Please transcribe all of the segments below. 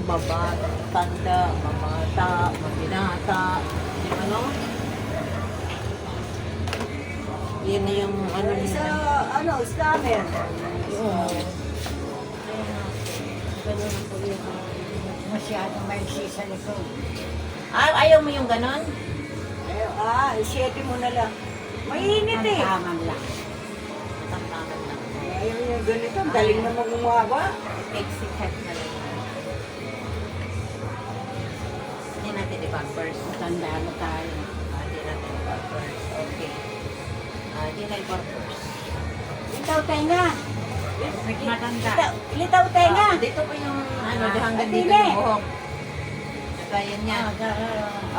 Baba, tanda, mamata, mabinata, yung ano? Yan na yung ano Sa, nila. scammer. Oo. Ganun na po yun. Masyado may sa likod. Ayaw mo yung ganon? Isyete mo na lang. Mainit eh. Tamang lang. Tamtaman lang. Ayaw niya ganito. Daling na magumaba. Pixie cut na lang. Hindi natin i-bumpers. Matanda na tayo. Hindi natin i-bumpers. Okay. Hindi na i-bumpers. Litaw tenga. Matanda. Litaw tenga. Dito po yung ano, hanggang Atili. dito yung buhok. Kaya niya.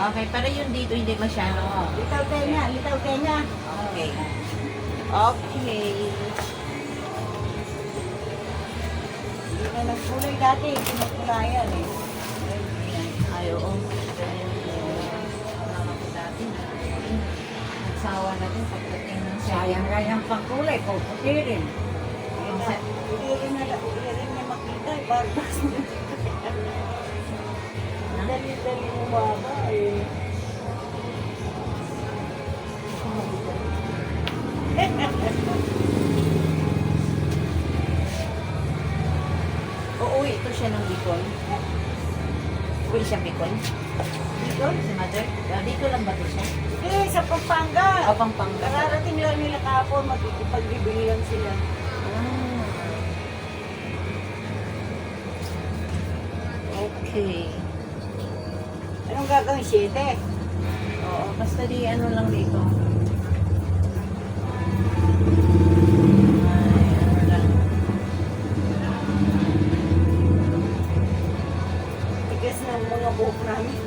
Okay, pero yung dito hindi masyado. Litaw tenga. Litaw tenga. Okay. Okay. Hindi na nagkulay dati. Pinagkulayan eh. Ay, oo. Wala ko dati. Nagsawa na din pagdating ng Sayang nga yung pangkulay. Puputi rin. Hindi rin niya makita eh. Barbas niya. Dali-dali umaba eh. Uuwi ito siya ng Bicol. Uwi siya Bicol. Dito? Si mother. Dito lang ba ito siya? Eh, sa Pampanga. O, Pampanga. Kararating lang nila kahapon. Magkikipag-bibili lang sila. Okay. Anong gagawin? 7? Oo, basta di ano lang dito. Ay, ano lang. Tigas ng mga buhok namin.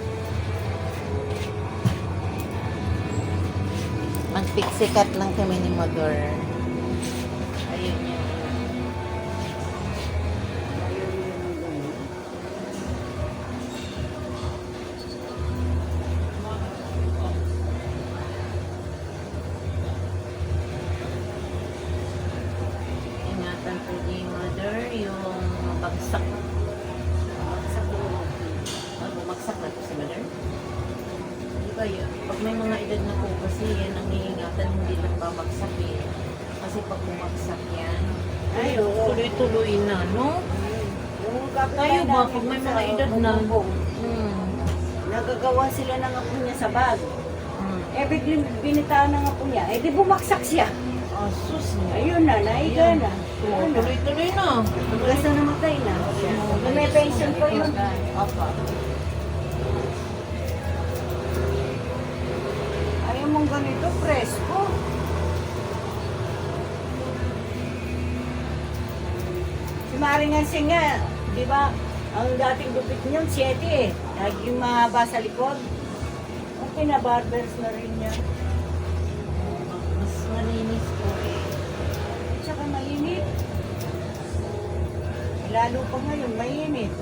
Mag-pixie cut lang kami ni Mother. Ayun yun. Ingatan po ni Mother yung bagsak. Sa buhok. Bumagsak na po si Mother. Di ba yun? Pag may mga edad na po kasi yan ang iingatan, hindi lang babagsak eh. Kasi pag bumagsak yan, Ay, oo. tuloy-tuloy na, no? Yung kapit Tayo ba, pag may mga edad na, nagagawa sila ng apo niya sa bag. Hmm. Eh, biglang binitaan ng apo niya. Eh, di bumaksak siya. Sus na. Ayun na, naiga na. Oo, tuloy-tuloy na. Hanggang sa namatay na. May pension pa yun. Apa. Ayaw mong ganito, presko. Si Maring Ansing nga, di ba, ang dating gupit niyon, 7 eh. Naging mahaba sa likod. Ang pinabarbers na rin niya. Mas malinis po eh. Tsaka mainit. Lalo pa ngayon, mainit.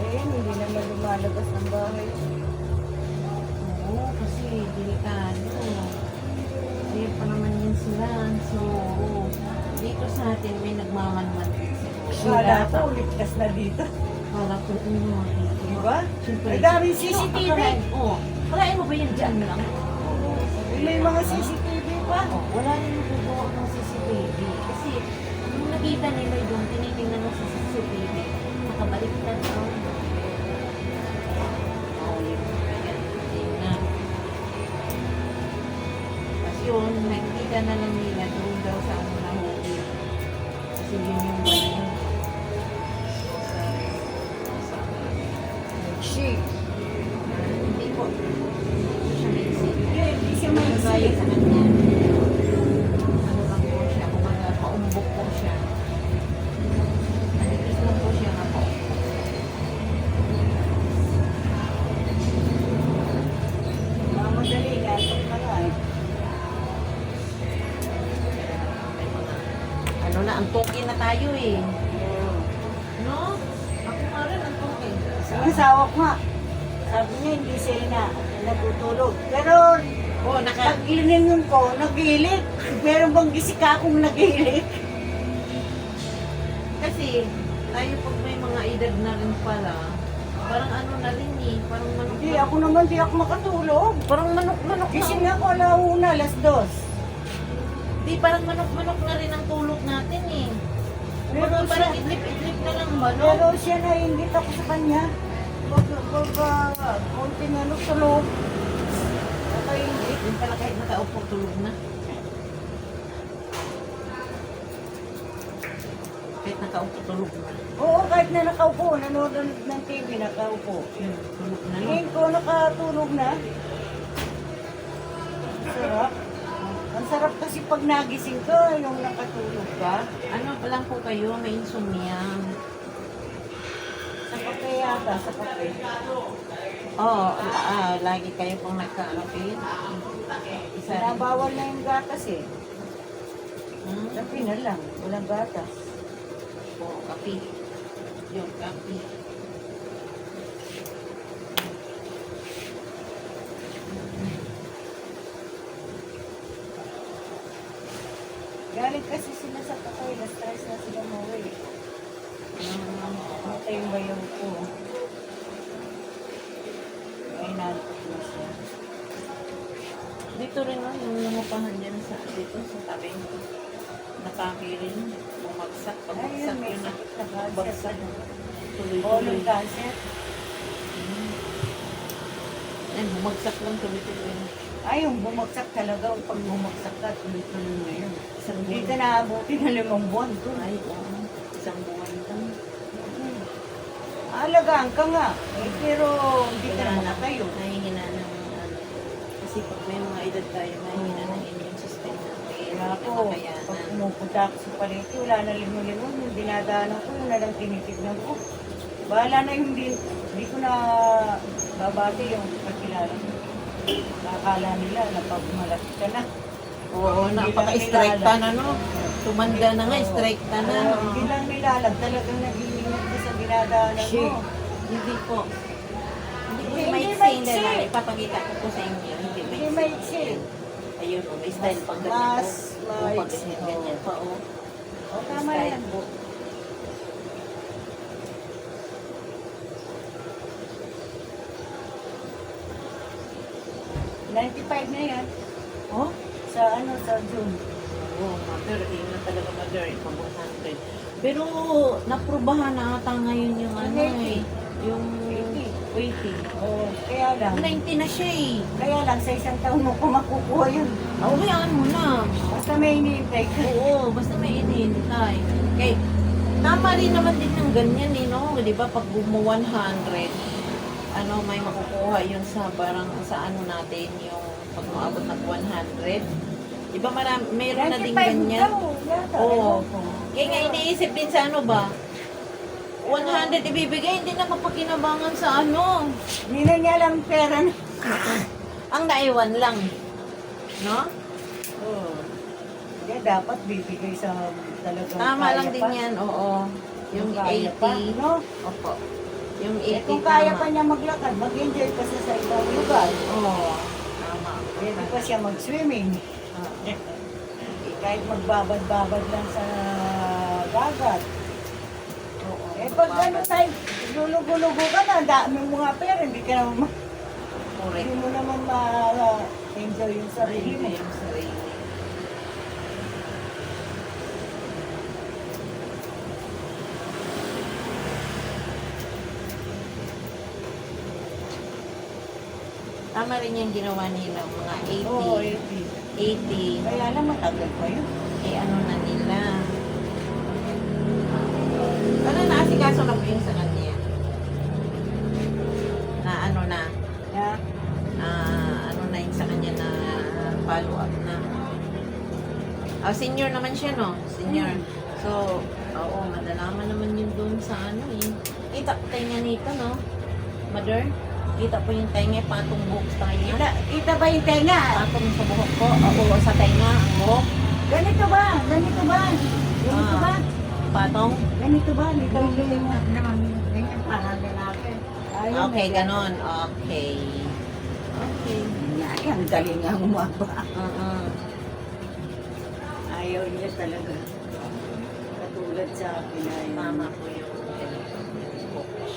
Hindi naman lumalabas ng bahay. Oo, kasi delikado. Kaya pa naman yun sila. So, dito sa atin may nagmamanman. Kala ko, ligtas na dito. Kala ko, Di ba? Siyempre. Ang daming CCTV. Oo. Kalain mo ba yan dyan lang? May mga CCTV pa. Wala nang nagagawa ng CCTV. Kasi, nung nakita nila doon, tinitingnan mo sa CCTV. Nakabaliktad ako. Kasi yun, nakikita na lang nila doon daw sa ano na huli. Kasi yun yung ano. She. Hindi po. Hindi siya may isip. Hindi siya may Gaya isip. sa kanya. antokin na tayo eh. No? Ako nga rin antokin. Ang asawa ko nga, sabi niya hindi sila na natutulog. Pero Oh, pag-ilingon ko, nagilik. Meron bang gisika akong nagilik? Kasi tayo pag may mga edad na rin pala, parang ano na rin eh, parang manok. Hindi, ako naman di ako makatulog. Parang manok-manok na. Gising ako alauna, alas 2. Di parang manok-manok na rin ang tulog natin eh. Pero Parang siya, idlip-idlip na lang ba, no? pero siya nainggit ako sa kanya. Konting ano, tulog. Nakainggit. Yung pala kahit nakaupo, tulog na. Kahit nakaupo, tulog na. Oo, kahit na nakaupo, nanonood ng TV, nakaupo. Yun, tulog na. No? Tingin ko nakatulog na. Ang sarap. Ang sarap kasi pag nagising ka, yung nakatulog ka. Ano pa lang po kayo, may insomnia. Sa kape yata, sa kape. Oo, lagi kayo pong nagkaapit. Isa rin. Nabawal na yung gatas eh. Hmm? Kape na lang, walang gatas. Oo, kape. Yung kape. Galing kasi sila sa patay, na-stress na sila maway. Matay yung bayaw ko. Ay, nantok na siya. Dito rin no, yung nangupahan dyan sa dito sa tabi. Nakakirin, bumagsak, pabagsak Ayun, may yun na. sakit na cancer. Bagsak. Tuloy-tuloy. Colon cancer. Ay, bumagsak lang tuloy-tuloy. Ay, yung bumagsak talaga. Pag bumagsak ka, tuloy-tuloy na yun. Isang Hindi buwan. ka naabuti na 5 buwan. Ay, oo. Isang buwan lang. Alagaan ka nga. Eh, pero hindi ka naman natayo. Nahihina ng ano. Kasi pag may mga edad tayo, nahihina ng immune system natin. Kaya ako, pag pumupunta ako sa palengke, wala na lingon-lingon. Yung dinadaanan ko, yun na lang tinitignan ko. Bahala na yung hindi ko na babati yung kakilala ko. Nakakala nila na pag malaki ka na. Oo, napaka-strike ta na, no? Tumanda na nga, strike ta na. Hindi lang nilalag, talagang nag-iingat ka sa dinadaanan mo. Hindi po. Hindi po Hindi maiksi. maiksi. Hindi na. Ipapakita ko po sa inyo. Hindi Hindi maiksi. maiksi. Ayun po, may style pang ganito. Mas Oo, pag maiksi. ganyan pa, oh. O, tama yan. $95 na yan. Oh? Sa ano, sa June. Oo, mother. Ayun na talaga, mother. Pag 100. Pero, naprubahan na ata ngayon yung ano eh. Yung 80. O, kaya lang. 90 na siya eh. Kaya lang, sa isang taon mo kung makukuha yun. Oo, hayaan mo na. Basta may iniintay ka. Oo, basta may inihintay. Okay. Tama rin naman din ng ganyan eh, no? Di ba, pag mo 100, ano, may makukuha yun sa barang, sa ano natin, yung pag maabot ng 100. Di ba, mayroon na din 95 ganyan? daw, yata. Oo. Ewan ko. Kaya nga iniisip din sa ano ba? 100 ibibigay, hindi na mapakinabangan sa ano. Hindi na niya lang pera na. Ang naiwan lang. No? Oo. Kaya dapat bibigay sa talagang Tama kaya lang din pa. yan, oo. Yung kaya pa, 80. no? Opo. Yung 80 Eh, kung kaya tama. pa niya maglakad, mag-enjoy pa siya sa ibang lugar. Oo. Tama. Pwede pa siya mag-swimming. Ah. Kahit magbabad-babad lang sa dagat. Oo. Eh, pag ano tayo, lulugo-lugo ka na, dami mga pera, hindi ka naman Correct. hindi mo naman ma-enjoy yung sarili mo. Yung sarili. Tama rin yung ginawa nila, mga 80. Oo, 80. Kaya lang matagal pa yun. Eh, ano na nila. Ano na, asikaso na po yun sa kanya? Na ano na, Yeah. ano na yun sa kanya na follow up na. Oh, senior naman siya, no? Senior. So, oo, madalaman naman yun doon sa ano eh. Kita po tayo nga nito, no? Mother, kita po yung tayo patong buhok sa kanya. Kita ba yung tenga? Patong sa buhok ko, o sa tayo ang buhok. Ganito ba? Ganito ba? Ganito ba? Patong? Ganito ba? Ligaw-ligaw mo. Naman, ganyan para lalaki. Ayun, Okay, may- ganon. Okay. Okay. Yari, ang galing nga umaba. Uh-uh. Ayaw niya talaga. Katulad sa akin ay... Tama po yung focus.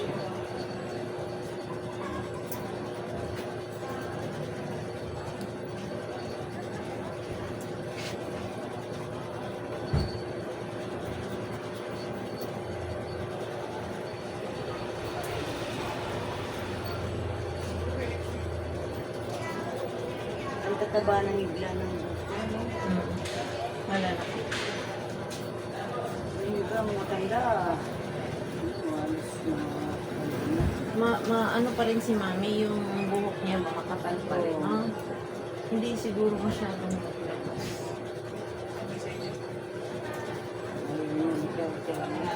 Ang tataba ng igla ng buto. No? Wala na. Yung iba, matanda. Halos na... Ano pa rin si mami, yung buhok niya makakapal pa rin, Oo. no? Hindi siguro masyadong maglabas. Ayun yung ligaw-ligaw niya.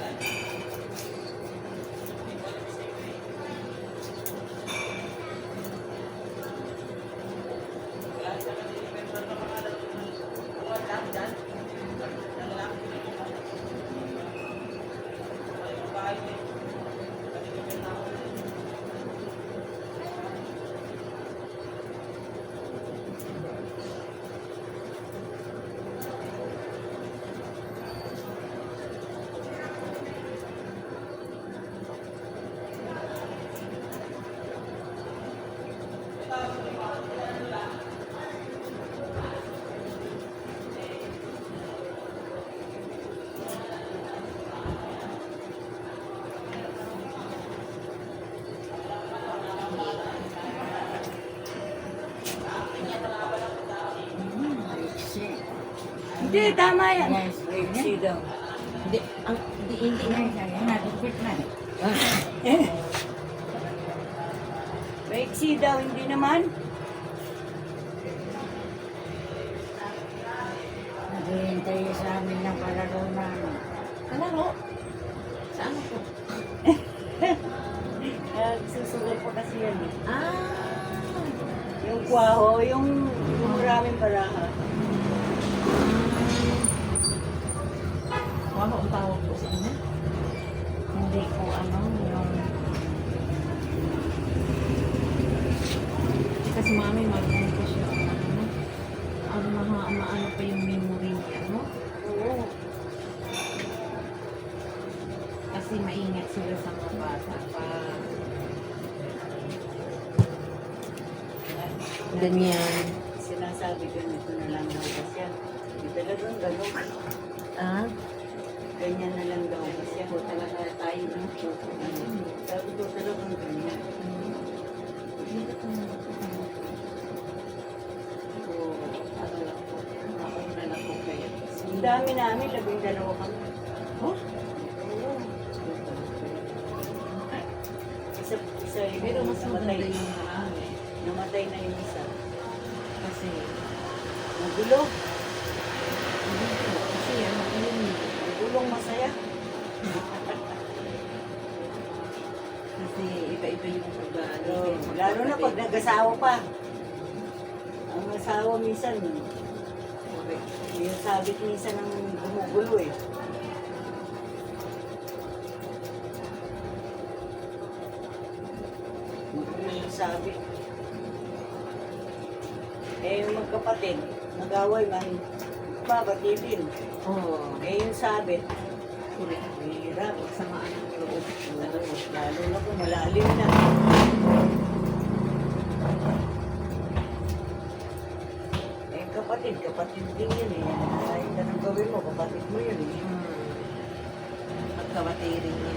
Hindi, tama yan. Yes. Wait, daw. Hindi, hindi na. Yan, nagupit na. Wait, daw, hindi naman. Naghihintay sa amin ng palaro na ano. Kalaro? Saan po? Susunod po kasi yan eh. Ah! Yung kwaho, yung maraming baraha. Ano ang tawag po sa inyo? Hindi ko ano, yung Kasi mami, marunong po siya. Maano pa yung memory niya, no? Oo. Kasi maingat sila sa mga bata pa. Ganyan. Sinasabi ganito na lang daw kasi yan. Hindi talagang ganun. Ah? Ganyan na lang daw kasi yan. Po talaga tayo ng Sabi ko talagang ganyan. So, ano lang po. Nauna na po kayo. Ang dami namin, 12 kami. Oh? Oo. Isa yung Pero mas maganda namatay. yung marami. Namatay na yung isa. Kasi, Nagulo. kasi ano yun eh. Nagulong masaya. Kasi iba-iba yung ugali. So, lalo na pag nag-asawa pa. Ang asawa minsan, yung sabit minsan ang gumugulo eh. Yung sabit. Eh, yung magkapatid, nag-away man, babatidin. Oo. Eh, yung sabit, Correct. hirap. Samaan ng loob. Lalo na kung malalim na. Eh, kapatid din yun eh. Ay, anong gawin mo, kapatid mo yun eh. Magkawatirin niya.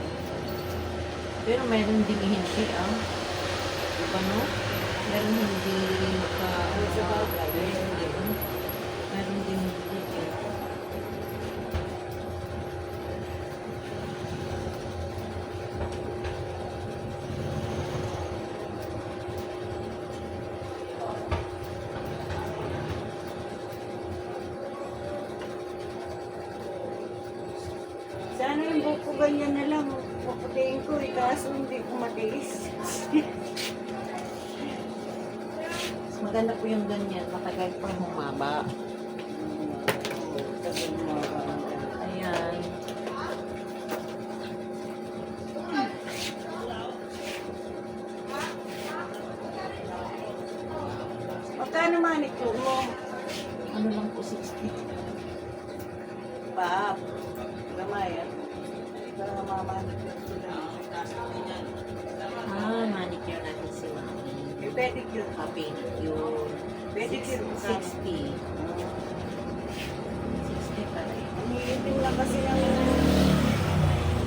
Pero meron ding hindi, ah. Diba, no? Meron hindi ka... Ano sa bagay, Meron hindi. din. Meron din hindi. eh. Sana yung buhok ko ganyan na lang. Paputayin ko eh, kaso hindi ko matiis. Mas maganda po yung ganyan. Matagal pang humaba. Tagal mo ba? Ayan. manicure mo? Ano lang po, 60. Pa, gamay ah. Ikaw na mamanicure ko lang. Manicure natin si Mami. Yung pedicure. Pedicure. Pedicure mo 60. 60 pa rin. Umiitim lang kasi ng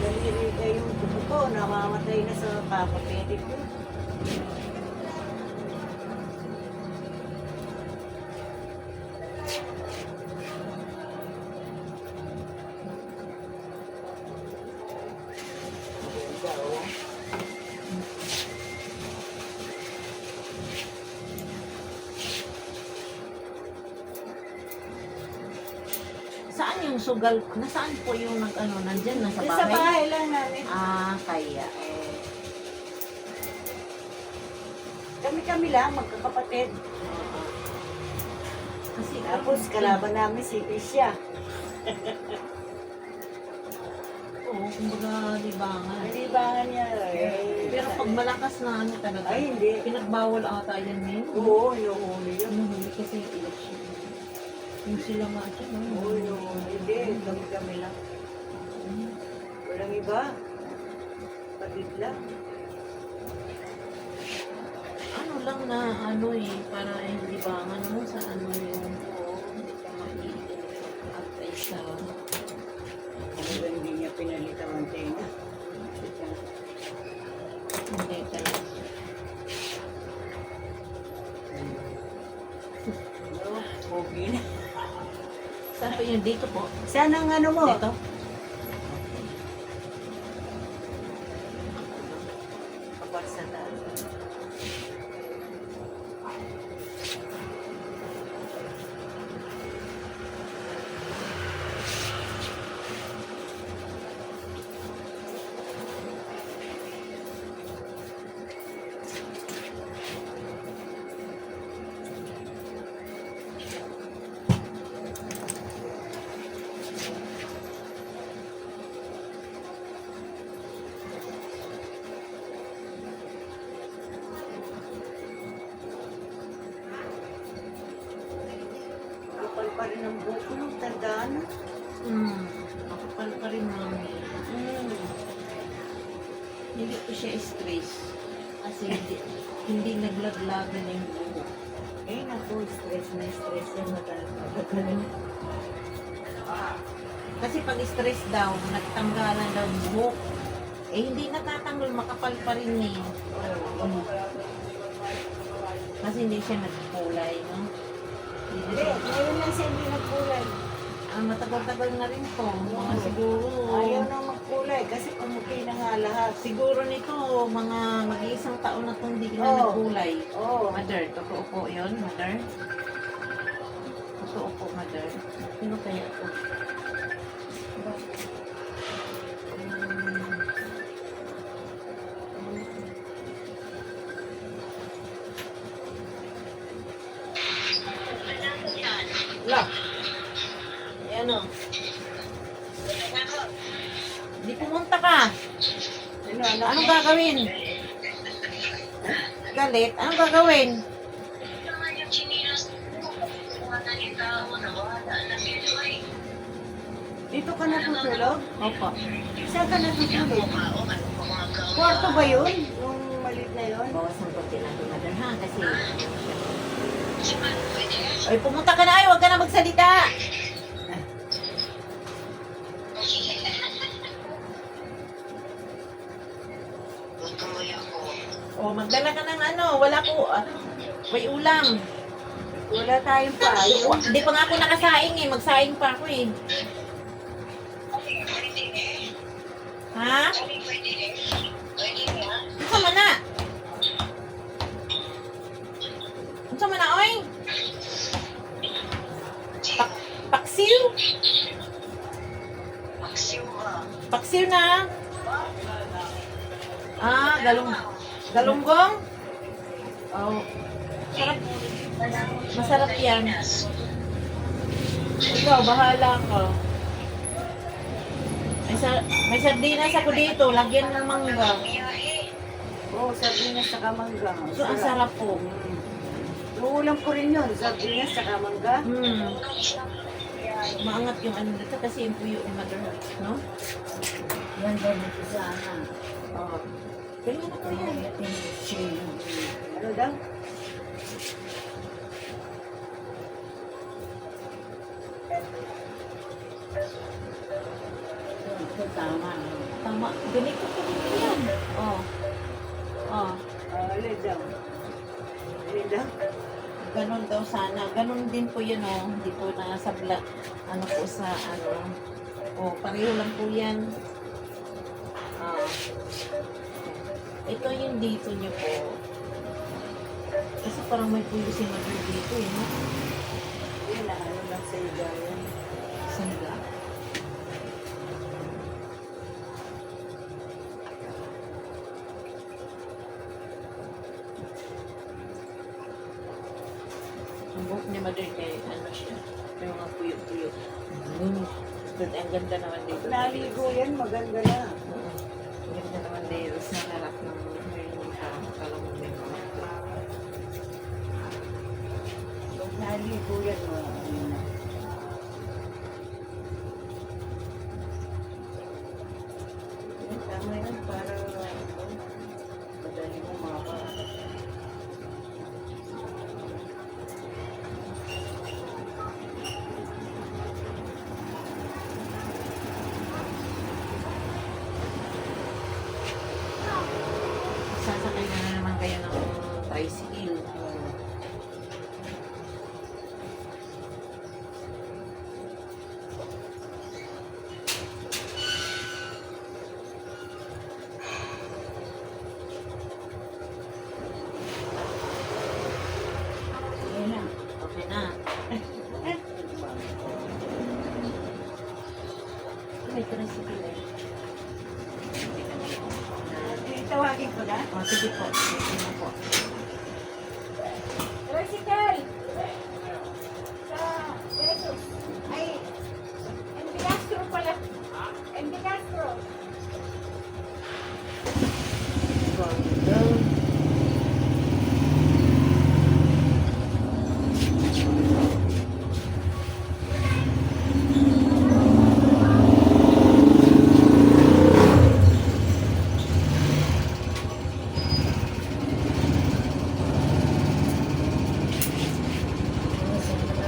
daliri kayo yung buko ko. Namamatay na sa kaka-pedicure. Saan yung sugal? Nasaan po yung nag-ano? Nandyan na sa Sa bahay? bahay lang namin. Kaya. Kami-kami lang, magkakapatid. Kasi Tapos kalaban namin si Isya. Oo, kumbaga, libangan. Nalibangan niya. Pero pag malakas na ano talaga, Ay, hindi. pinagbawal ata yan ngayon. Oo, yung huli yun. Nuhuli kasi yung election. Yung sila nga siya, no? Oo, yung hindi. Kami-kami lang. Walang iba. Patid lang. Ano lang na, ano para yung libangan mo sa ano yung, hindi ka maiinig at ay sa, Talaga hindi niya pinalitan ang tenga. hindi ka lang. Oo, pogi na. Saan po yun? Dito po? Saan ang ano mo? Dito? Kapag sa taas. Kapal pa rin ang buko ng tandaan. Makapal pa rin mami. Hindi ko siya stress. Kasi hindi naglaglagan yung buhok. Eh, naku, stress na stress yan. Matagal. Kasi pag stress daw, nagtanggalan daw yung buhok. Hindi natatanggal, makapal pa rin eh. Kasi hindi siya nagkulay, no? Hindi Hindi, siya, ngayon lang siya hindi nagkulay. matagal-tagal na rin to. Mga siguro, Ayaw nang magkulay kasi pumuti na nga lahat. siguro nito, mga mag-iisang taon na itong hindi na Oo. nagkulay. Oo. Mother, totoo po yun, mother? Totoo po, mother. Sino kaya po? La. Ayan o. Di pumunta ka. Ano, anak Anong mo? gagawin? Galit? Anong gagawin? Dito ka natutulog? Opo. Saan ka natutulog? Kwarto ba yun? Yung maliit na yun? Bawas ng konti natin, mother, ha? Kasi... Ay, pumunta ka na ay. Huwag ka na magsalita. O, magdala ka ng ano. Wala ko. May ulam. Wala tayong payo. Hindi pa nga ako nakasaing eh. Magsaing pa ako eh. Ha? Ano man na? Ano man na, oy? Paksiw? Paksiw na? Galunggong? Oh. Sarap. Masarap yan. Ikaw, bahala ka. May sardinas ako dito. Lagyan ng mangga. Oo, sabi niya sa kamangga. So, ang sarap po. Uulam ko rin yun. Sardinas saka mangga. Maangat yung ano dito kasi yung puyo ni Mother, no? Yan din ito sana. Oo. Ganyan na po yan. Ano daw? Ito tama. Tama. Ganito po dito yan. Oo. Oo. Alin daw? Alin daw? Ganon daw sana. Ganon din po yan, oh. Hindi po nasa ano po sa, ano. Oh, pareho lang po yan. Ah. Ito yung dito niyo po. Kasi parang may puyo si Mother dito, eh, no? Yan na, ano lang sa iyo yan. Sangga. Ang buhok ni Mother kay ano siya. May mga puyo-puyo. But ang ganda naman dito. Naligo yan, maganda na. Oo. Ang ganda naman dito sa harap ng hair ni Kala mo may mga. Pag naligo yan, ano na. Yan, tama yan, para madali mo mapa. Sasakay na naman kayo ng tricycle. Yan na. Okay na. May tricycle eh. Tawagin ko na. Oh, sige po. Sige na po. Tricycle! Sa Jesus. Ay, MB Castro pala. MB Castro. Ganda.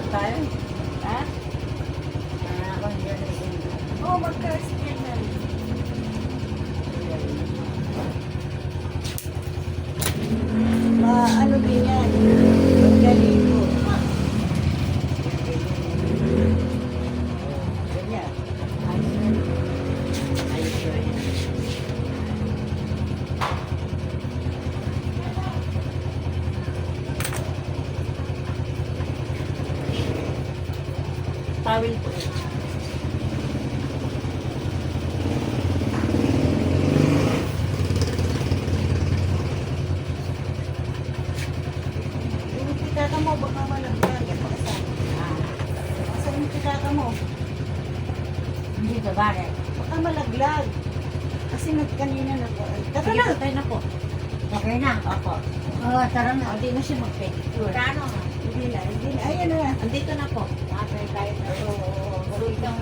Tayo. Ha? Para ako dyan na siya. Oo, mag-tricycle na. Ano din yan? Magaligo. Ganyan. Ayos yun. Tawil po. Yung pitaka mo, baka malaglag. Saan yung pitaka mo? Hindi ka bakit? Baka malaglag. Kasi kanina na po. Tara Sige na. po, tayo na po. Okay na. Opo. Oo, tara na. Hindi na siya mag-pedicure. Kano? Hindi na, hindi na. Ayan na. Andito na po. Matay tayo na. Oo. Tulog ng